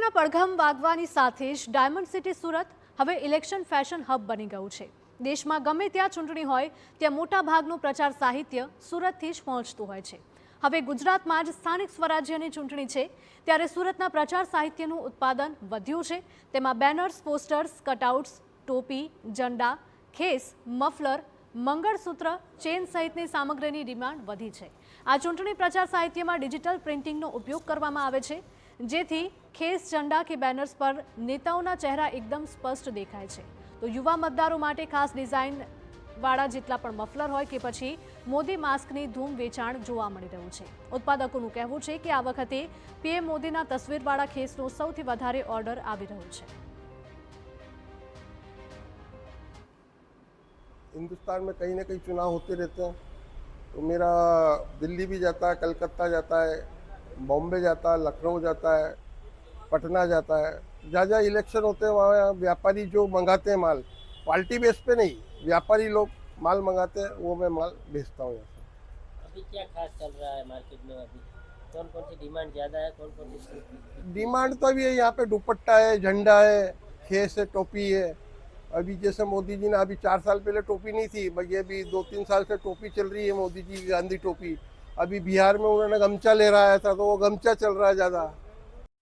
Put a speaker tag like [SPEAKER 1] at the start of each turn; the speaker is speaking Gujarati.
[SPEAKER 1] ચૂંટણીના પડઘમ વાગવાની સાથે જ ડાયમંડ સિટી સુરત હવે ઇલેક્શન ફેશન હબ બની ગયું છે। દેશમાં ગમે ત્યાં ચૂંટણી હોય ત્યાં મોટા ભાગનું પ્રચાર સાહિત્ય સુરતથી જ પહોંચતું હોય છે। હવે ગુજરાતમાં જ સ્થાનિક સ્વરાજ્યની ચૂંટણી છે ત્યારે સુરતના પ્રચાર સાહિત્યનું ઉત્પાદન વધ્યું છે। તેમાં બેનર્સ, પોસ્ટર્સ, કટઆઉટ્સ, ટોપી, ઝંડા, ખેસ, મફલર, મંગળસૂત્ર, ચેન સહિતની સામગ્રીની ડિમાન્ડ વધી છે। આ ચૂંટણી પ્રચાર સાહિત્યમાં ડિજિટલ પ્રિન્ટિંગનો ઉપયોગ કરવામાં આવે છે, જેથી ખેસ, ઝંડા કે બેનર્સ પર નેતાઓના ચહેરા એકદમ સ્પષ્ટ દેખાય છે। તો યુવા મતદારો માટે ખાસ ડિઝાઇન વાળા જેટલા પણ મફલર હોય કે પછી મોદી માસ્કની ધૂમ વેચાણ જોવા મળી રહ્યું છે। ઉત્પાદકોનું કહેવું છે કે આ વખતે પીએમ મોદીના તસવીરવાળા ખેસનો સૌથી વધારે ઓર્ડર આવી રહ્યો છે।
[SPEAKER 2] हिंदुस्तान में कहीं ना कहीं चुनाव होते रहते हैं, तो मेरा दिल्ली भी जाता है, कलकत्ता जाता है, बॉम्बे जाता है, लखनऊ जाता है, पटना जाता है। जहाँ जहाँ इलेक्शन होते हैं वहाँ व्यापारी जो मंगाते हैं माल, पार्टी बेस पे नहीं, व्यापारी लोग माल मंगाते हैं, वो मैं माल भेजता हूँ यहाँ से।
[SPEAKER 3] अभी क्या खास चल रहा है मार्केट में? अभी कौन कौन सी डिमांड ज़्यादा है, कौन कौन सी
[SPEAKER 2] डिमांड तो अभी यहाँ पे दुपट्टा है, झंडा है, खेस है, टोपी है। अभी जैसे मोदी जी ने अभी 4 साल पहले टोपी नहीं थी, भाई अभी 2-3 साल से टोपी चल रही है मोदी जी की, गांधी टोपी। अभी बिहार में उन्होंने गमछा ले रहा था, तो वो गमछा चल रहा है ज़्यादा।